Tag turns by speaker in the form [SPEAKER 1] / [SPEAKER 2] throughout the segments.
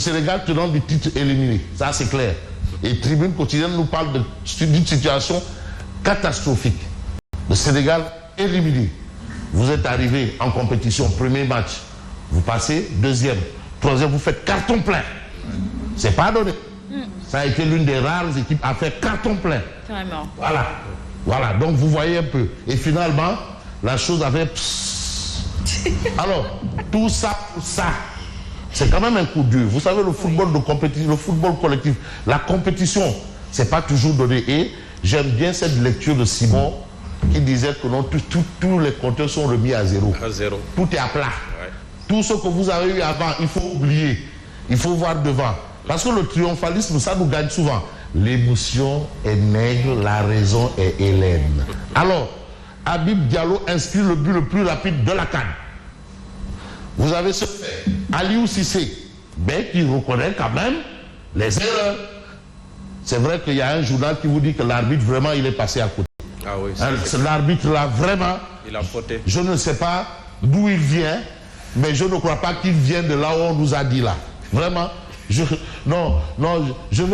[SPEAKER 1] Sénégal tenant du titre éliminé, ça c'est clair. Et Tribune Quotidienne nous parle d'une situation catastrophique. Le Sénégal éliminé. Vous êtes arrivé en compétition, premier match, vous passez, deuxième, troisième, vous faites carton plein. C'est pas donné. Ça a été l'une des rares équipes à faire carton plein.
[SPEAKER 2] Carrément.
[SPEAKER 1] Voilà, donc vous voyez un peu. Et finalement, la chose avait... Alors, tout ça pour ça, c'est quand même un coup dur. Vous savez, le football de compétition, le football collectif, la compétition, c'est pas toujours donné. Et j'aime bien cette lecture de Simon qui disait que non, tous les compteurs sont remis à zéro. Tout est à plat. Ouais. Tout ce que vous avez eu avant, il faut oublier. Il faut voir devant. Parce que le triomphalisme, ça nous gagne souvent. L'émotion est maigre, la raison est hélène. Alors, Habib Diallo inscrit le but le plus rapide de la CAN. Vous avez ce fait. Aliou Cissé, mais qui reconnaît quand même les erreurs. C'est vrai qu'il y a un journal qui vous dit que l'arbitre, vraiment, il est passé à côté.
[SPEAKER 3] Ah oui,
[SPEAKER 1] l'arbitre, là, vraiment,
[SPEAKER 3] il a fauté. Je
[SPEAKER 1] ne sais pas d'où il vient, mais je ne crois pas qu'il vienne de là où on nous a dit là. Vraiment. Non.
[SPEAKER 3] Sur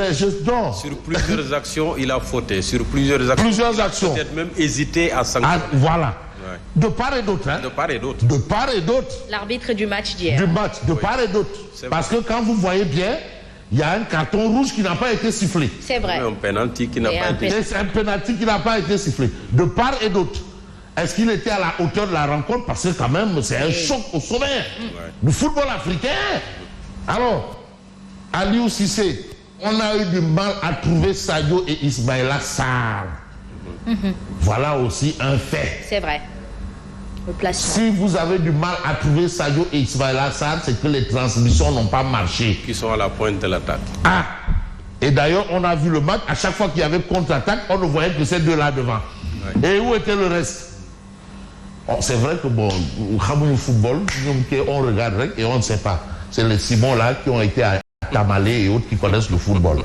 [SPEAKER 3] plusieurs actions, il a fauté. Sur plusieurs actions. Peut-être même hésité à sanctionner.
[SPEAKER 1] Voilà. Ouais. De part et d'autre. Hein?
[SPEAKER 3] De part et d'autre.
[SPEAKER 1] De part et d'autre.
[SPEAKER 2] L'arbitre du match d'hier.
[SPEAKER 1] Du match, de part et d'autre. Parce que quand vous voyez bien, il y a un carton rouge qui n'a pas été sifflé.
[SPEAKER 2] C'est vrai.
[SPEAKER 3] Un penalty qui n'a pas été sifflé.
[SPEAKER 1] C'est un penalty qui n'a pas été sifflé. De part et d'autre. Est-ce qu'il était à la hauteur de la rencontre? Parce que quand même, c'est un choc au sommet du football africain. Alors, Aliou Cissé, on a eu du mal à trouver Sadio et Ismaïla Sarr. Voilà aussi un fait.
[SPEAKER 2] C'est vrai. Le placement.
[SPEAKER 1] Si vous avez du mal à trouver Sadio et Ismaïla Sarr, c'est que les transmissions n'ont pas marché.
[SPEAKER 3] Qui sont à la pointe de l'attaque.
[SPEAKER 1] Ah! Et d'ailleurs, on a vu le match, à chaque fois qu'il y avait contre-attaque, on ne voyait que ces deux-là devant. Ouais. Et où était le reste? C'est vrai que bon, le football, on regarde et on ne sait pas. C'est les Simons là qui ont été à Tamalé et autres qui connaissent le football.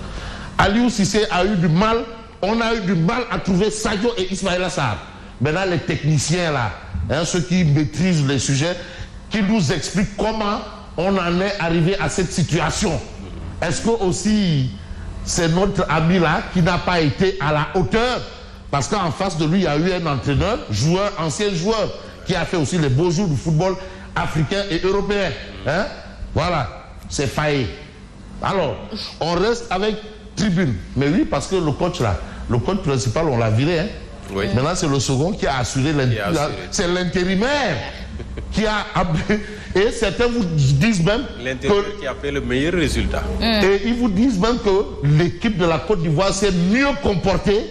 [SPEAKER 1] Aliou Cissé a eu du mal, on a eu du mal à trouver Sadio et Ismaïla Sarr. Maintenant, les techniciens là, hein, ceux qui maîtrisent les sujets, qui nous expliquent comment on en est arrivé à cette situation. Est-ce que aussi c'est notre ami là qui n'a pas été à la hauteur? Parce qu'en face de lui, il y a eu un entraîneur, ancien joueur, qui a fait aussi les beaux jours du football africain et européen. Hein? Voilà, c'est failli. Alors, on reste avec Tribune. Mais oui, parce que le coach là, le coach principal, on l'a viré. Hein? Oui. Maintenant, c'est le second qui a assuré. C'est l'intérimaire qui a... Et certains vous disent même...
[SPEAKER 3] L'intérimaire qui a fait le meilleur résultat.
[SPEAKER 1] Et ils vous disent même que l'équipe de la Côte d'Ivoire s'est mieux comportée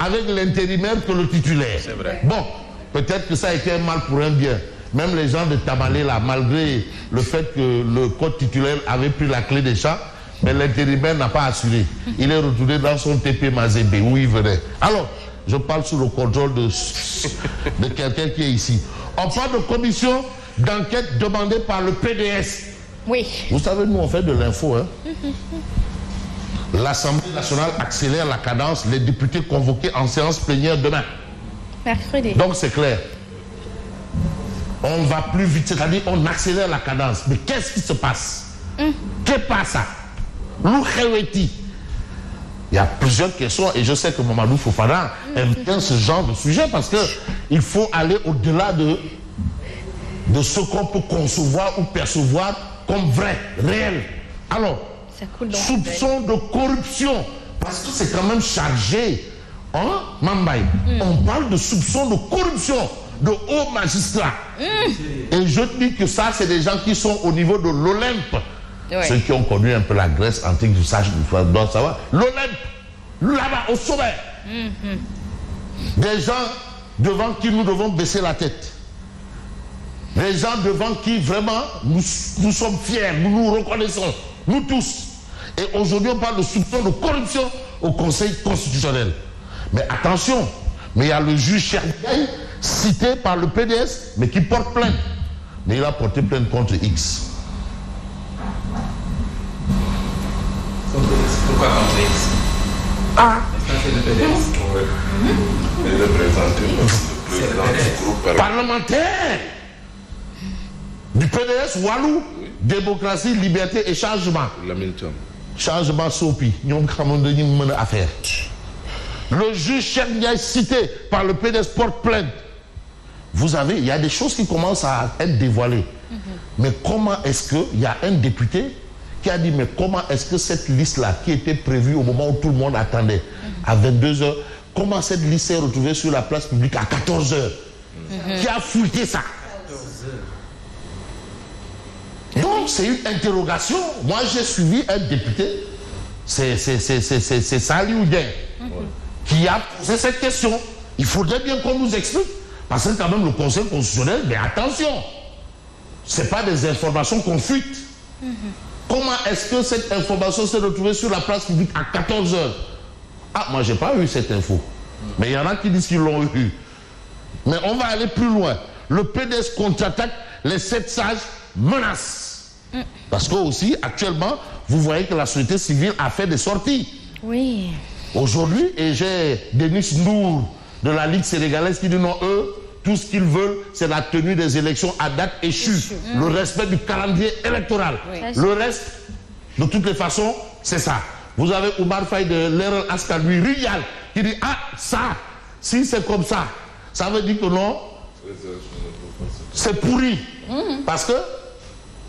[SPEAKER 1] avec l'intérimaire que le titulaire.
[SPEAKER 3] C'est vrai.
[SPEAKER 1] Bon, peut-être que ça a été un mal pour un bien. Même les gens de Tamalé, là, malgré le fait que le coach titulaire avait pris la clé des champs, mais l'intérimaire n'a pas assuré. Il est retourné dans son TP Mazébé, où il venait. Alors, je parle sous le contrôle de quelqu'un qui est ici. On parle de commission d'enquête demandée par le PDS.
[SPEAKER 2] Oui.
[SPEAKER 1] Vous savez, nous, on fait de l'info, hein. L'Assemblée nationale accélère la cadence, les députés convoqués en séance plénière demain.
[SPEAKER 2] Mercredi.
[SPEAKER 1] Donc c'est clair. On va plus vite, c'est-à-dire on accélère la cadence. Mais qu'est-ce qui se passe? Que passe? Il y a plusieurs questions et je sais que Mamadou Fofana aime bien ce genre de sujet parce qu'il faut aller au-delà de ce qu'on peut concevoir ou percevoir comme vrai, réel. Alors, soupçon de corruption, parce que c'est quand même chargé. Hein, Mambaye? On parle de soupçon de corruption de hauts magistrats. Et je dis que ça, c'est des gens qui sont au niveau de l'Olympe. Ouais. Ceux qui ont connu un peu la Grèce antique, du sage, doivent savoir. L'Olympe, là-bas, au sommet. Des gens devant qui nous devons baisser la tête. Des gens devant qui, vraiment, nous sommes fiers, nous nous reconnaissons. Nous tous. Et aujourd'hui, on parle de soupçon de corruption au Conseil constitutionnel. Mais attention, mais il y a le juge Cherdiaï, cité par le PDS, mais qui porte plainte. Mais il a porté plainte contre X.
[SPEAKER 4] Pourquoi contre X?
[SPEAKER 1] Ah,
[SPEAKER 4] c'est le PDS.
[SPEAKER 3] Il est représenté le président du groupe
[SPEAKER 1] parlementaire du PDS Walou, démocratie, liberté et changement. Changement sopi. Affaire. Le juge Cheikh Ndiaye cité par le PDS porte plainte. Vous avez, il y a des choses qui commencent à être dévoilées. Mais comment est-ce qu'il y a un député qui a dit, mais comment est-ce que cette liste-là, qui était prévue au moment où tout le monde attendait, à 22h, comment cette liste s'est retrouvée sur la place publique à 14h? Qui a fouillé ça? Donc c'est une interrogation. Moi j'ai suivi un député, c'est Sali Oudien, qui a posé cette question. Il faudrait bien qu'on nous explique. Parce que quand même le Conseil constitutionnel, mais attention, ce n'est pas des informations qu'on fuite. Comment est-ce que cette information s'est retrouvée sur la place publique à 14h? Ah, moi, je n'ai pas eu cette info. Mais il y en a qui disent qu'ils l'ont eu. Mais on va aller plus loin. Le PDS contre-attaque, les 7 sages menacent. Parce que aussi, actuellement, vous voyez que la société civile a fait des sorties.
[SPEAKER 2] Oui.
[SPEAKER 1] Aujourd'hui, et j'ai Denis Nour de la Ligue sénégalaise qui dit non, eux, tout ce qu'ils veulent, c'est la tenue des élections à date échue. Le respect du calendrier électoral.
[SPEAKER 2] Oui.
[SPEAKER 1] Le reste, de toutes les façons, c'est ça. Vous avez Oumar Faye de l'Erel Aska, lui, Riyal, qui dit, ah, ça, si c'est comme ça, ça veut dire que non, c'est pourri. Parce que,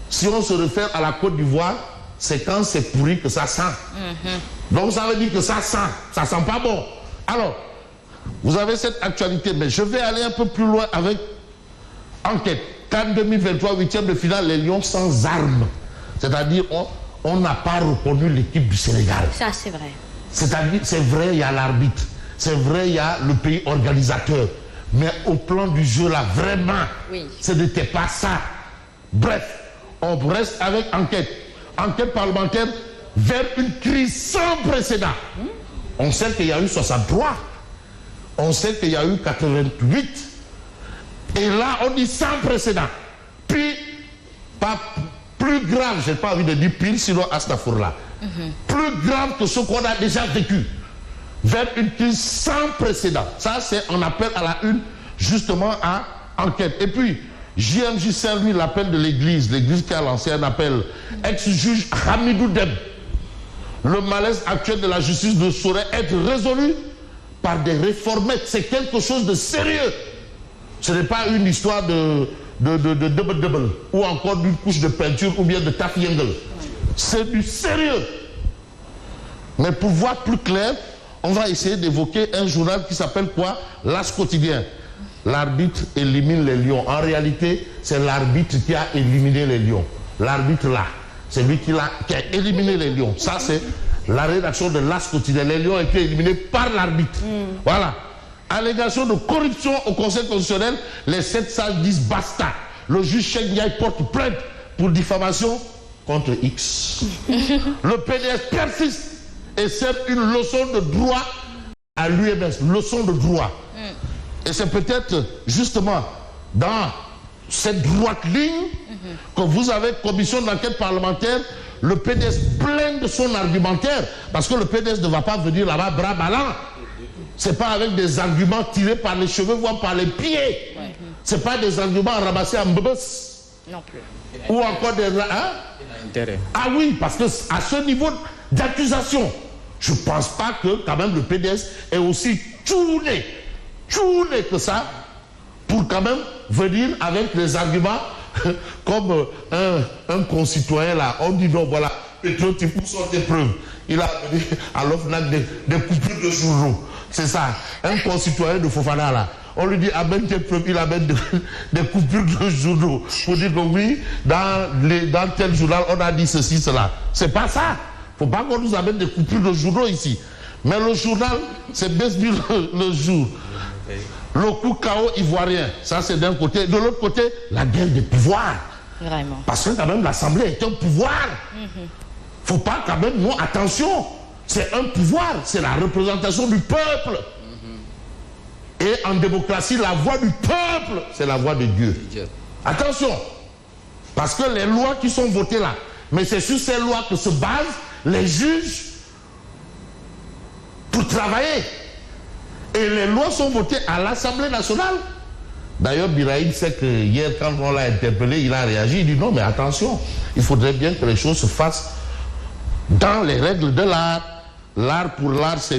[SPEAKER 1] si on se réfère à la Côte d'Ivoire, c'est quand c'est pourri que ça sent. Donc ça veut dire que ça sent pas bon. Alors, vous avez cette actualité, mais je vais aller un peu plus loin avec enquête. CAN 2023, 8e de finale, les Lions sans armes. C'est-à-dire, on n'a pas reconnu l'équipe du Sénégal.
[SPEAKER 2] Ça, c'est vrai.
[SPEAKER 1] C'est-à-dire, c'est vrai, il y a l'arbitre. C'est vrai, il y a le pays organisateur. Mais au plan du jeu, là, vraiment, ce n'était pas ça. Bref, on reste avec enquête. Enquête parlementaire vers une crise sans précédent. On sait qu'il y a eu 63. On sait qu'il y a eu 88. Et là, on dit sans précédent. Puis, pas plus grave, je n'ai pas envie de dire pire, sinon Astafourla. Plus grave que ce qu'on a déjà vécu. Vers une crise sans précédent. Ça, c'est on appelle à la une, justement, à enquête. Et puis, JMJ Saint-Louis, l'appel de l'église qui a lancé un appel. Ex-juge Hamidou Deb. Le malaise actuel de la justice ne saurait être résolu par des réformettes. C'est quelque chose de sérieux. Ce n'est pas une histoire de double ou encore d'une couche de peinture ou bien de tafiengle. C'est du sérieux. Mais pour voir plus clair, on va essayer d'évoquer un journal qui s'appelle quoi? L'As quotidien. L'arbitre élimine les lions. En réalité, c'est l'arbitre qui a éliminé les lions. L'arbitre là, c'est lui qui a éliminé les lions. Ça, c'est la rédaction de l'As quotidien. Les lions ont été éliminés par l'arbitre. Voilà. Allégation de corruption au Conseil constitutionnel. Les 7 sages disent basta. Le juge Cheikh Ndiaye porte plainte pour diffamation contre X. Le PDS persiste et sert une leçon de droit à l'UMS. Leçon de droit. Et c'est peut-être justement dans cette droite ligne que vous avez commission d'enquête parlementaire, le PDS plein de son argumentaire, parce que le PDS ne va pas venir là-bas bras ballants. C'est pas avec des arguments tirés par les cheveux, voire par les pieds. C'est pas des arguments ramassés en bebes.
[SPEAKER 2] Non plus.
[SPEAKER 1] Ou encore des... Ah oui, parce que à ce niveau d'accusation, je ne pense pas que quand même le PDS est aussi tourné que ça pour quand même venir avec les arguments comme un concitoyen là. On dit non, voilà, Petro Tipou sort des preuves. Il a venu à l'OFNAC des coupures de journaux. C'est ça, un concitoyen de Fofana là. On lui dit amène tes preuves, il amène des coupures de journaux pour dire que oui, dans tel journal on a dit ceci, cela. C'est pas ça. Il ne faut pas qu'on nous amène des coupures de journaux ici. Mais le journal, c'est Besbi le jour. Le coup chaos ivoirien, ça c'est d'un côté. De l'autre côté, la guerre des pouvoirs.
[SPEAKER 2] Vraiment.
[SPEAKER 1] Parce que quand même l'Assemblée est un pouvoir. Faut pas quand même, non, attention. C'est un pouvoir, c'est la représentation du peuple. Et en démocratie, la voix du peuple, c'est la voix de Dieu. Attention. Parce que les lois qui sont votées là, mais c'est sur ces lois que se basent les juges pour travailler. Et les lois sont votées à l'Assemblée nationale. D'ailleurs, Birahim sait que hier, quand on l'a interpellé, il a réagi. Il dit non, mais attention, il faudrait bien que les choses se fassent dans les règles de l'art. L'art pour l'art, c'est